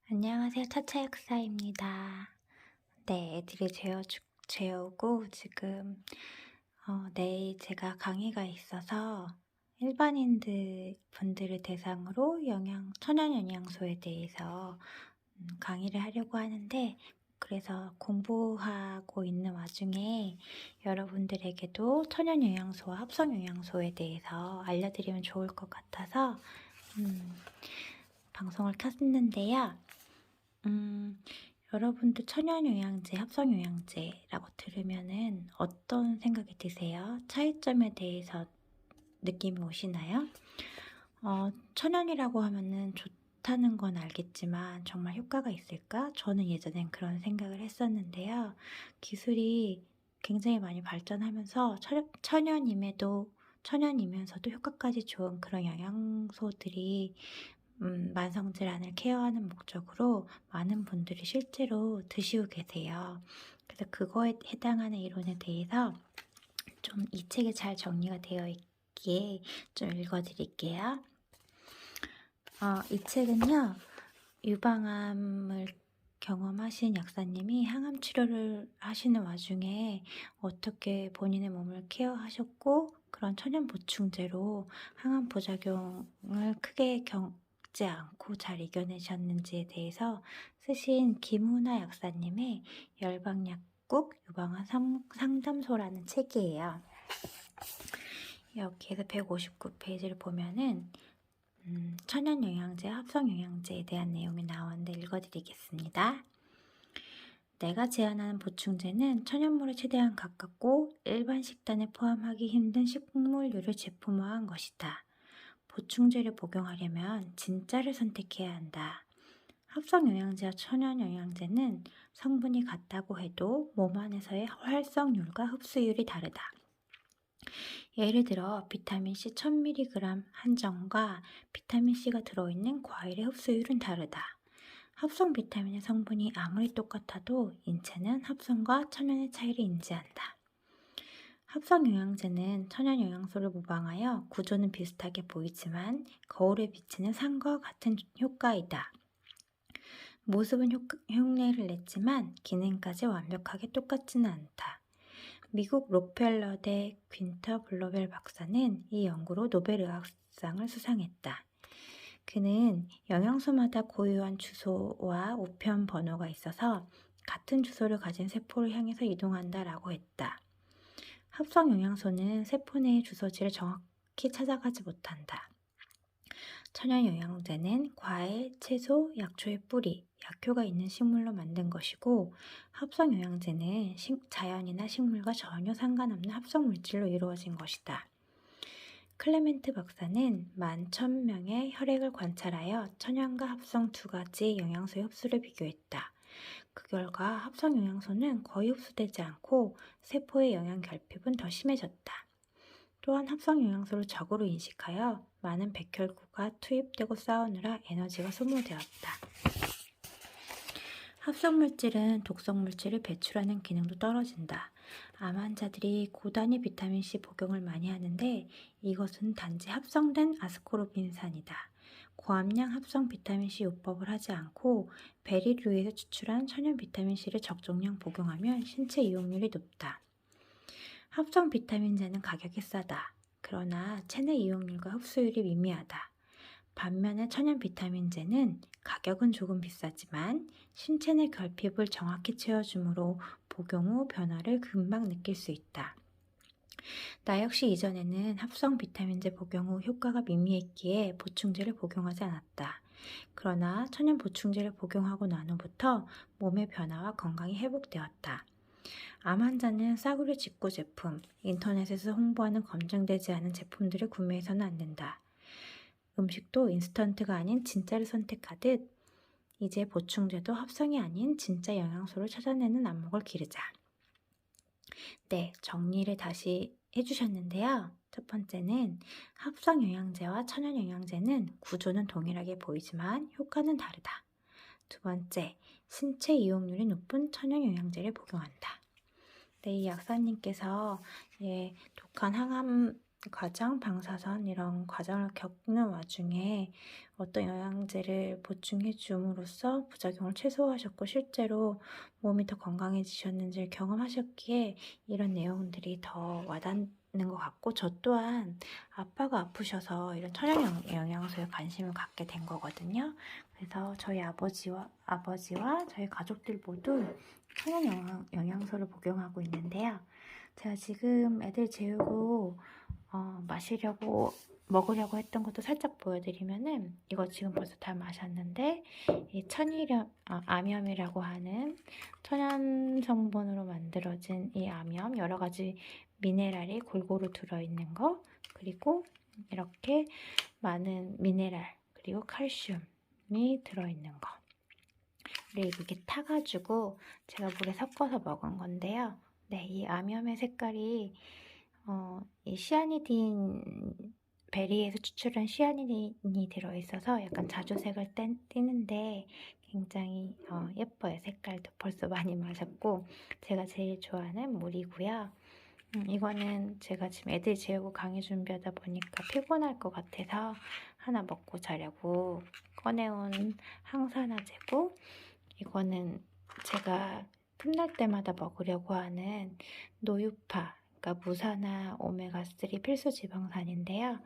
안녕하세요. 차차 역사입니다. 네, 애들이 재우고 지금 내일 제가 강의가 있어서 분들을 대상으로 천연 영양소에 대해서 강의를 하려고 하는데, 그래서 공부하고 있는 와중에 여러분들에게도 천연 영양소와 합성 영양소에 대해서 알려드리면 좋을 것 같아서 방송을 켰는데요. 여러분들 천연요양제, 합성요양제라고 들으면은 어떤 생각이 드세요? 차이점에 대해서 느낌이 오시나요? 천연이라고 하면은 좋다는 건 알겠지만 정말 효과가 있을까? 저는 예전엔 그런 생각을 했었는데요. 기술이 굉장히 많이 발전하면서 천연이면서도 효과까지 좋은 그런 영양소들이 만성질환을 케어하는 목적으로 많은 분들이 실제로 드시고 계세요. 그래서 그거에 해당하는 이론에 대해서 좀 이 책에 잘 정리가 되어 있기에 좀 읽어드릴게요. 이 책은요, 유방암을 경험하신 약사님이 항암 치료를 하시는 와중에 어떻게 본인의 몸을 케어하셨고, 그런 천연 보충제로 항암 부작용을 크게 겪지 않고 잘 이겨내셨는지에 대해서 쓰신 김훈아 약사님의 열방약국 유방암 상담소라는 책이에요. 여기에서 159페이지를 보면은 천연 영양제, 합성 영양제에 대한 내용이 나오는데 읽어드리겠습니다. 내가 제안하는 보충제는 천연물에 최대한 가깝고 일반 식단에 포함하기 힘든 식물류를 제품화한 것이다. 보충제를 복용하려면 진짜를 선택해야 한다. 합성 영양제와 천연 영양제는 성분이 같다고 해도 몸 안에서의 활성률과 흡수율이 다르다. 예를 들어 비타민C 1000mg 한정과 비타민C가 들어있는 과일의 흡수율은 다르다. 합성 비타민의 성분이 아무리 똑같아도 인체는 합성과 천연의 차이를 인지한다. 합성 영양제는 천연 영양소를 모방하여 구조는 비슷하게 보이지만 거울에 비치는 산과 같은 효과이다. 모습은 흉내를 냈지만 기능까지 완벽하게 똑같지는 않다. 미국 록펠러대 퀸터 블로벨 박사는 이 연구로 노벨 의학상을 수상했다. 그는 영양소마다 고유한 주소와 우편 번호가 있어서 같은 주소를 가진 세포를 향해서 이동한다라고 했다. 합성 영양소는 세포 내의 주소지를 정확히 찾아가지 못한다. 천연 영양제는 과일, 채소, 약초의 뿌리, 약효가 있는 식물로 만든 것이고, 합성 영양제는 자연이나 식물과 전혀 상관없는 합성 물질로 이루어진 것이다. 클레멘트 박사는 11,000명의 혈액을 관찰하여 천연과 합성 두 가지 영양소의 흡수를 비교했다. 그 결과 합성 영양소는 거의 흡수되지 않고 세포의 영양 결핍은 더 심해졌다. 또한 합성 영양소를 적으로 인식하여 많은 백혈구가 투입되고 싸우느라 에너지가 소모되었다. 합성 물질은 독성 물질을 배출하는 기능도 떨어진다. 암 환자들이 고단위 비타민C 복용을 많이 하는데 이것은 단지 합성된 아스코르빈산이다. 고함량 합성 비타민C 요법을 하지 않고 베리류에서 추출한 천연 비타민C를 적정량 복용하면 신체 이용률이 높다. 합성 비타민제는 가격이 싸다. 그러나 체내 이용률과 흡수율이 미미하다. 반면에 천연 비타민제는 가격은 조금 비싸지만 신체 내 결핍을 정확히 채워주므로 복용 후 변화를 금방 느낄 수 있다. 나 역시 이전에는 합성 비타민제 복용 후 효과가 미미했기에 보충제를 복용하지 않았다. 그러나 천연 보충제를 복용하고 난 후부터 몸의 변화와 건강이 회복되었다. 암 환자는 싸구려 직구 제품, 인터넷에서 홍보하는 검증되지 않은 제품들을 구매해서는 안 된다. 음식도 인스턴트가 아닌 진짜를 선택하듯 이제 보충제도 합성이 아닌 진짜 영양소를 찾아내는 안목을 기르자. 네, 정리를 다시 해주셨는데요. 첫 번째는 합성 영양제와 천연 영양제는 구조는 동일하게 보이지만 효과는 다르다. 두 번째, 신체 이용률이 높은 천연 영양제를 복용한다. 네, 이 약사님께서 독한 항암 과정, 방사선 이런 과정을 겪는 와중에 어떤 영양제를 보충해 줌으로써 부작용을 최소화하셨고 실제로 몸이 더 건강해지셨는지를 경험하셨기에 이런 내용들이 더 와닿는 것 같고, 저 또한 아빠가 아프셔서 이런 천연 영양소에 관심을 갖게 된 거거든요. 그래서 저희 아버지와 저희 가족들 모두 천연 영양소를 복용하고 있는데요. 제가 지금 애들 재우고 먹으려고 했던 것도 살짝 보여드리면은, 이거 지금 벌써 다 마셨는데, 이 암염이라고 하는 천연 성분으로 만들어진 이 암염, 여러 가지 미네랄이 골고루 들어있는 거, 그리고 이렇게 많은 미네랄, 그리고 칼슘이 들어있는 거. 이렇게 타가지고 제가 물에 섞어서 먹은 건데요. 네, 이 암염의 색깔이 이 시아니딘, 베리에서 추출한 시아니딘이 들어있어서 약간 자주색을 띠는데 굉장히 예뻐요. 색깔도 벌써 많이 마셨고, 제가 제일 좋아하는 물이고요. 이거는 제가 지금 애들 재우고 강의 준비하다 보니까 피곤할 것 같아서 하나 먹고 자려고 꺼내온 항산화제고, 이거는 제가 틈날 때마다 먹으려고 하는 노유파, 그러니까 무산화 오메가3 필수 지방산인데요.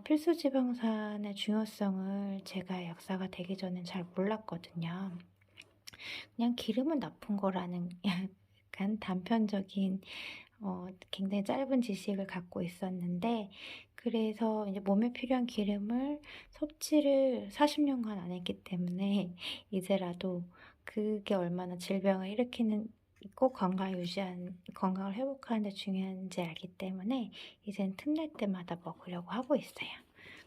필수 지방산의 중요성을 제가 약사가 되기 전엔 잘 몰랐거든요. 그냥 기름은 나쁜 거라는 약간 단편적인 굉장히 짧은 지식을 갖고 있었는데, 그래서 이제 몸에 필요한 기름을 섭취를 40년간 안 했기 때문에 이제라도 그게 얼마나 질병을 일으키는 꼭 건강을 회복하는 데 중요한지 알기 때문에 이젠 틈날 때마다 먹으려고 하고 있어요.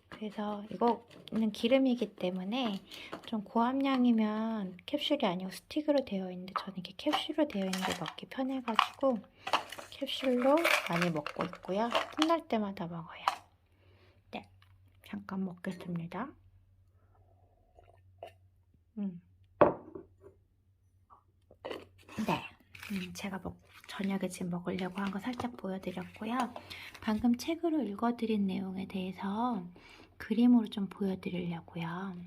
그래서 이거는 기름이기 때문에 좀 고함량이면 캡슐이 아니고 스틱으로 되어 있는데, 저는 이렇게 캡슐로 되어 있는 게 먹기 편해가지고 캡슐로 많이 먹고 있고요. 틈날 때마다 먹어요. 네, 잠깐 먹겠습니다. 네, 제가 저녁에 지금 먹으려고 한 거 살짝 보여드렸고요. 방금 책으로 읽어드린 내용에 대해서 그림으로 좀 보여드리려고요.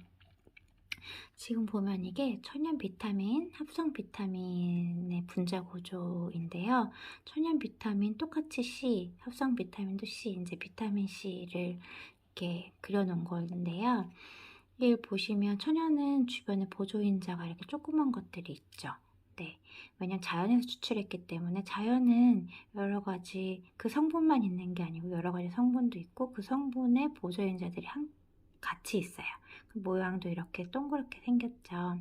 지금 보면 이게 천연 비타민, 합성 비타민의 분자 구조인데요. 천연 비타민 똑같이 C, 합성 비타민도 C, 이제 비타민 C를 이렇게 그려놓은 건데요. 여기 보시면 천연은 주변에 보조인자가 이렇게 조그만 것들이 있죠. 네, 왜냐면 자연에서 추출했기 때문에, 자연은 여러 가지 그 성분만 있는 게 아니고 여러 가지 성분도 있고 그 성분의 보조인자들이 같이 있어요. 그 모양도 이렇게 동그랗게 생겼죠.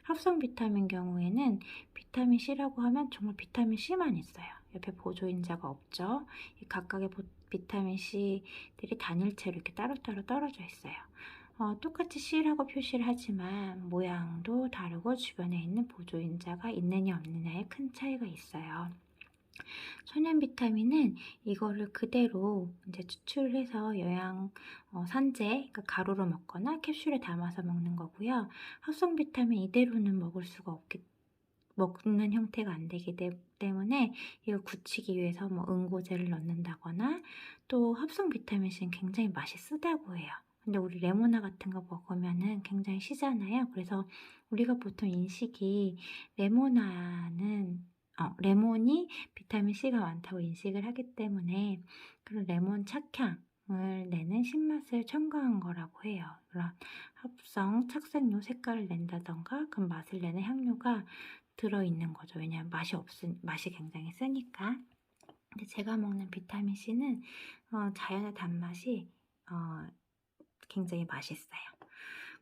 합성 비타민 경우에는 비타민 C라고 하면 정말 비타민 C만 있어요. 옆에 보조인자가 없죠. 이 각각의 비타민 C들이 단일체로 이렇게 따로따로 떨어져 있어요. 똑같이 C라고 표시를 하지만 모양도 다르고 주변에 있는 보조인자가 있느냐 없느냐에 큰 차이가 있어요. 천연 비타민은 이거를 그대로 이제 추출을 해서 산재, 그러니까 가루로 먹거나 캡슐에 담아서 먹는 거고요. 합성 비타민 이대로는 먹는 형태가 안 되기 때문에 이걸 굳히기 위해서 뭐 응고제를 넣는다거나, 또 합성 비타민 C는 굉장히 맛이 쓰다고 해요. 근데 우리 레모나 같은 거 먹으면은 굉장히 시잖아요. 그래서 우리가 보통 인식이 레몬이 비타민 C가 많다고 인식을 하기 때문에 그런 레몬 착향을 내는 신맛을 첨가한 거라고 해요. 그런 합성 착색료 색깔을 낸다던가 그 맛을 내는 향료가 들어있는 거죠. 왜냐하면 맛이 굉장히 세니까. 근데 제가 먹는 비타민 C는 자연의 단맛이 굉장히 맛있어요.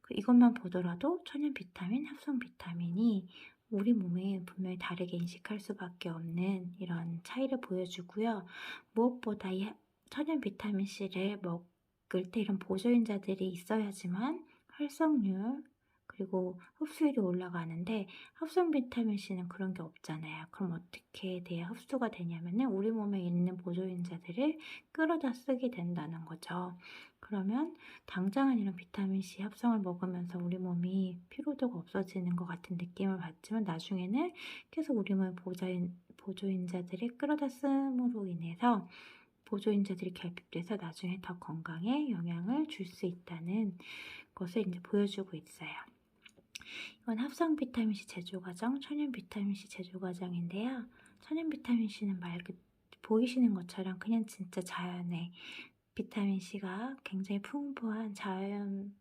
이것만 보더라도 천연 비타민, 합성 비타민이 우리 몸에 분명히 다르게 인식할 수밖에 없는 이런 차이를 보여주고요. 무엇보다 이 천연 비타민 C를 먹을 때 이런 보조인자들이 있어야지만 활성률, 그리고 흡수율이 올라가는데, 합성 비타민 C는 그런 게 없잖아요. 그럼 어떻게 돼야 흡수가 되냐면은 우리 몸에 있는 보조인자들을 끌어다 쓰게 된다는 거죠. 그러면 당장은 이런 비타민 C 합성을 먹으면서 우리 몸이 피로도가 없어지는 것 같은 느낌을 받지만, 나중에는 계속 우리 몸의 보조인자들이 끌어다 씀으로 인해서 보조인자들이 결핍돼서 나중에 더 건강에 영향을 줄 수 있다는 것을 이제 보여주고 있어요. 이건 합성 비타민C 제조 과정, 천연 비타민C 제조 과정인데요. 천연 비타민C는 보이시는 것처럼 그냥 진짜 자연의 비타민C가 굉장히 풍부한 자연의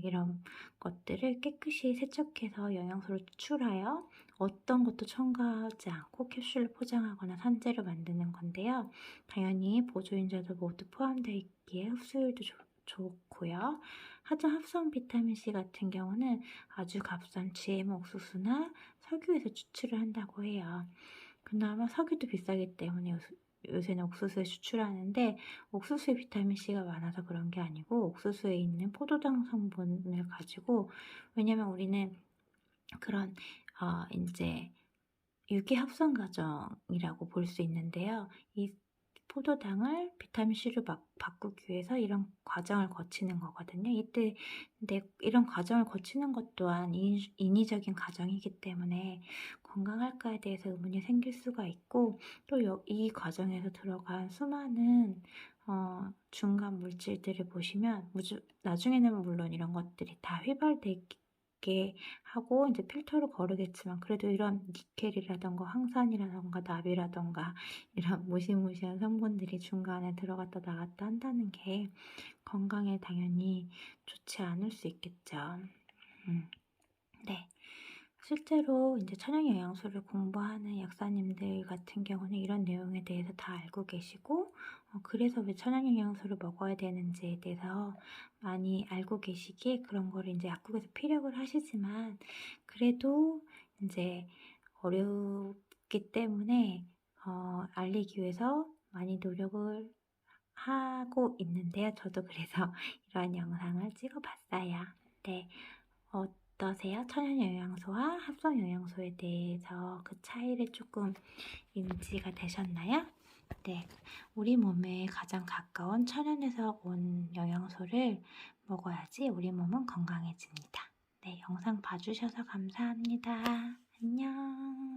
이런 것들을 깨끗이 세척해서 영양소를 추출하여 어떤 것도 첨가하지 않고 캡슐로 포장하거나 산재로 만드는 건데요. 당연히 보조인자도 모두 포함되어 있기에 흡수율도 좋고요. 하지만 합성 비타민C 같은 경우는 아주 값싼 GM 옥수수나 석유에서 추출을 한다고 해요. 그나마 석유도 비싸기 때문에 요새는 옥수수에 추출하는데 옥수수에 비타민C가 많아서 그런 게 아니고 옥수수에 있는 포도당 성분을 가지고, 왜냐면 우리는 그런 이제 유기 합성 과정이라고 볼 수 있는데요. 이 포도당을 비타민C로 바꾸기 위해서 이런 과정을 거치는 거거든요. 근데 이런 과정을 거치는 것 또한 인위적인 과정이기 때문에 건강할까에 대해서 의문이 생길 수가 있고, 또 이 과정에서 들어간 수많은 중간 물질들을 보시면 나중에는 물론 이런 것들이 다 휘발되게 하고 이제 필터로 거르겠지만, 그래도 이런 니켈이라던가 황산이라던가 납이라던가 이런 무시무시한 성분들이 중간에 들어갔다 나갔다 한다는 게 건강에 당연히 좋지 않을 수 있겠죠. 네. 실제로 이제 천연 영양소를 공부하는 약사님들 같은 경우는 이런 내용에 대해서 다 알고 계시고, 그래서 왜 천연 영양소를 먹어야 되는지에 대해서 많이 알고 계시기에 그런 거를 이제 약국에서 피력을 하시지만, 그래도 이제 어렵기 때문에 알리기 위해서 많이 노력을 하고 있는데요. 저도 그래서 이러한 영상을 찍어봤어요. 네. 어떠세요? 천연 영양소와 합성 영양소에 대해서 그 차이를 조금 인지가 되셨나요? 네. 우리 몸에 가장 가까운 천연에서 온 영양소를 먹어야지 우리 몸은 건강해집니다. 네. 영상 봐주셔서 감사합니다. 안녕.